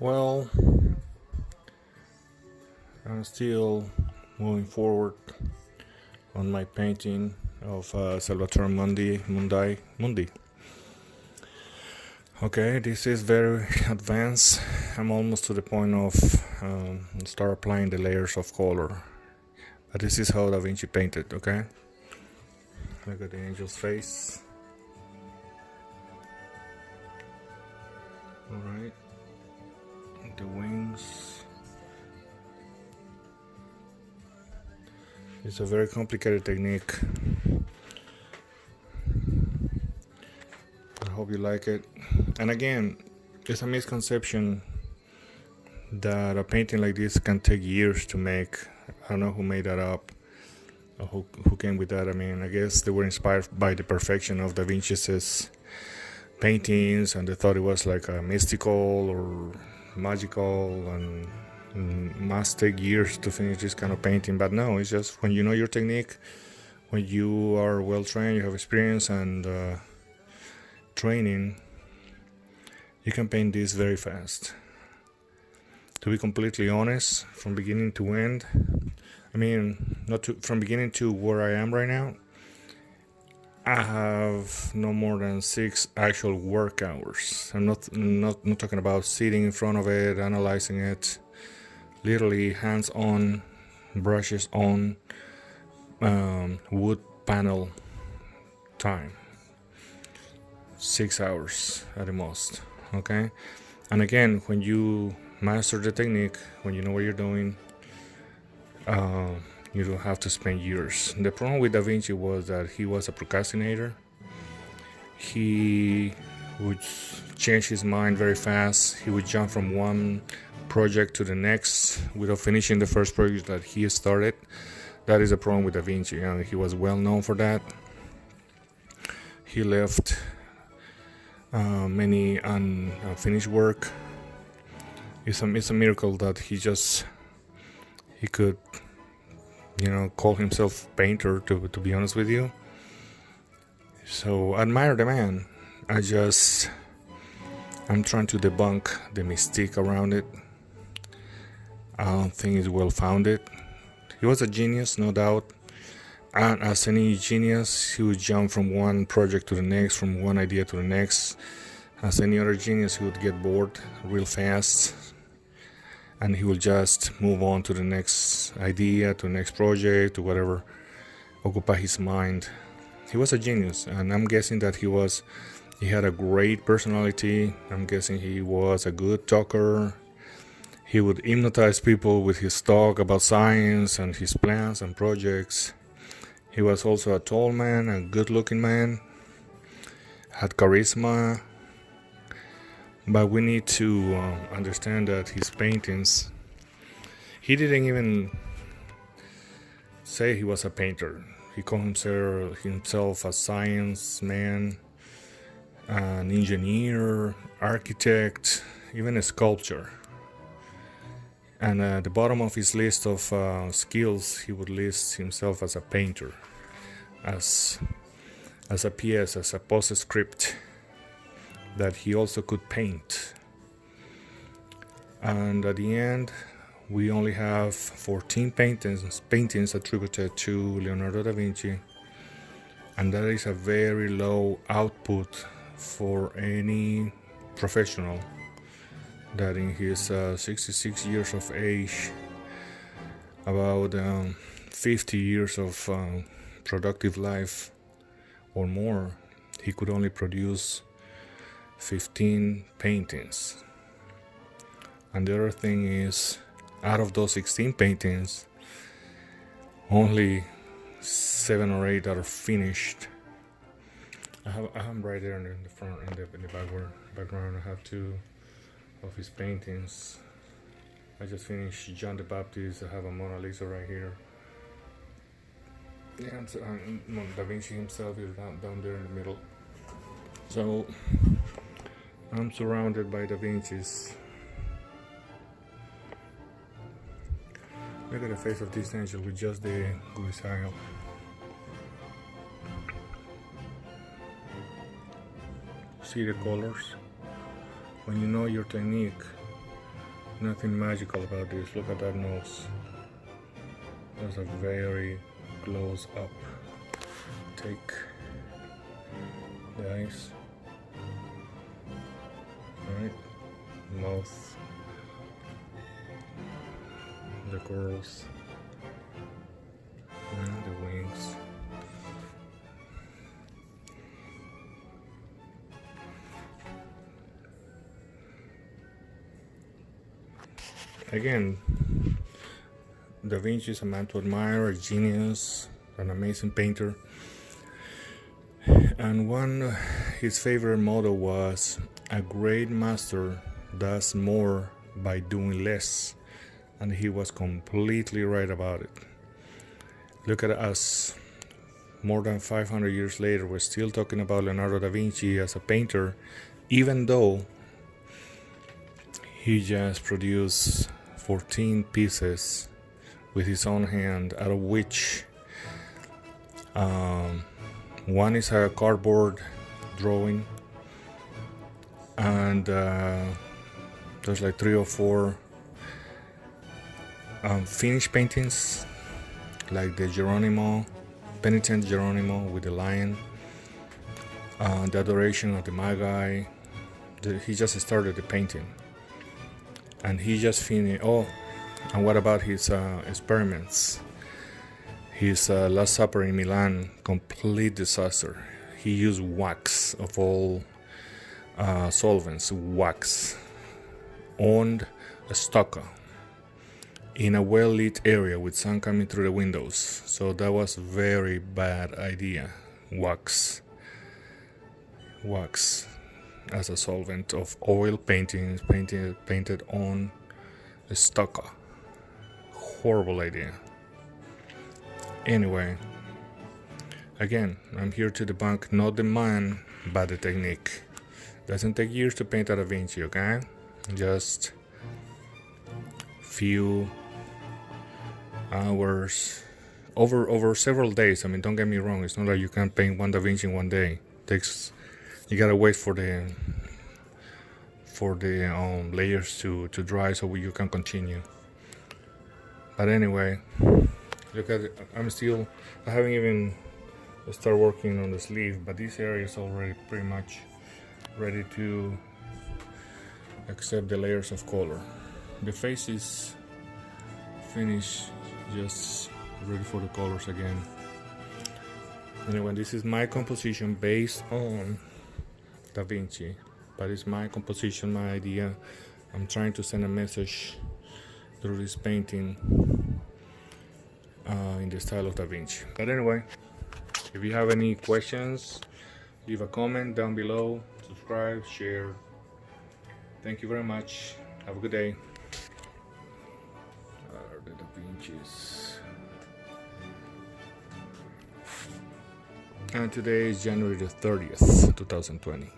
Well, I'm still moving forward on my painting of Salvatore Mundi. Okay, this is very advanced. I'm almost to the point of start applying the layers of color. But this is how Da Vinci painted, okay? Look at the angel's face. Alright. The wings. It's a very complicated technique. I hope you like it. And again, it's a misconception that a painting like this can take years to make. I don't know who made that up or who came with that. I mean, I guess they were inspired by the perfection of Da Vinci's paintings, and they thought it was like a mystical or magical and must take years to finish this kind of painting. But no, it's just when you know your technique, when you are well trained, you have experience and training, you can paint this very fast. To be completely honest, from beginning to end, I mean, from beginning to where I am right now, I have no more than 6 actual work hours. I'm not talking about sitting in front of it, analyzing it. Literally hands-on, brushes on, wood panel time. 6 hours at the most. Okay, and again, when you master the technique, when you know what you're doing, you don't have to spend years. The problem with Da Vinci was that he was a procrastinator. He would change his mind very fast. He would jump from one project to the next without finishing the first project that he started. That is a problem with Da Vinci, and he was well known for that. He left many unfinished work. It's a miracle that he could, call himself painter. To be honest with you, so I admire the man. I'm trying to debunk the mystique around it. I don't think it's well founded. He was a genius, no doubt. And as any genius, he would jump from one project to the next, from one idea to the next. As any other genius, he would get bored real fast, and he will just move on to the next idea, to the next project, to whatever occupy his mind. He was a genius, and I'm guessing that he had a great personality. I'm guessing he was a good talker. He would hypnotize people with his talk about science and his plans and projects. He was also a tall man, a good-looking man, had charisma. But we need to understand that his paintings, he didn't even say he was a painter. He called himself a science man, an engineer, architect, even a sculptor. And at the bottom of his list of skills, he would list himself as a painter, as a PS, as a postscript, that he also could paint. And at the end, we only have 14 paintings attributed to Leonardo da Vinci, and that is a very low output for any professional that in his 66 years of age, about 50 years of productive life or more, he could only produce 15 paintings. And the other thing is, out of those 16 paintings, only 7 or 8 are finished. I have right there in the front, in the background. I have 2 of his paintings. I just finished John the Baptist. I have a Mona Lisa right here. Yeah, Da Vinci himself is down there in the middle. So I'm surrounded by Da Vinci's. Look at the face of this angel with just the guisile. See the colors? When you know your technique, nothing magical about this. Look at that nose. That's a very close up take. The eyes. Alright. Mouth. The curls. And the wings. Again, Da Vinci is a man to admire, a genius, an amazing painter. And his favorite motto was, a great master does more by doing less. And he was completely right about it. Look at us. More than 500 years later, we're still talking about Leonardo da Vinci as a painter, even though he just produced 14 pieces with his own hand, out of which one is a cardboard drawing, and there's like 3 or 4 finished paintings, like the Geronimo, Penitent Geronimo with the lion, the Adoration of the Magi. He just started the painting, and he just finished. Oh, and what about his experiments? His Last Supper in Milan, complete disaster. He used wax of all solvents, wax, on a stucco in a well-lit area with sun coming through the windows. So that was a very bad idea. Wax as a solvent of oil paintings, painted on a stucco. Horrible idea. Anyway, again, I'm here to debunk not the man, but the technique. Doesn't take years to paint a Da Vinci, okay? Just few hours, over several days. I mean, don't get me wrong. It's not like you can paint one Da Vinci in one day. You gotta wait for the layers to dry so you can continue. But anyway, look at it. I haven't even started working on the sleeve, but this area is already pretty much ready to accept the layers of color. The face is finished, just ready for the colors again. Anyway, this is my composition based on Da Vinci, but it's my composition, my idea. I'm trying to send a message through this painting in the style of Da Vinci. But anyway, if you have any questions, leave a comment down below, subscribe, share. Thank you very much. Have a good day. The Da Vinci's. And today is January the 30th, 2020.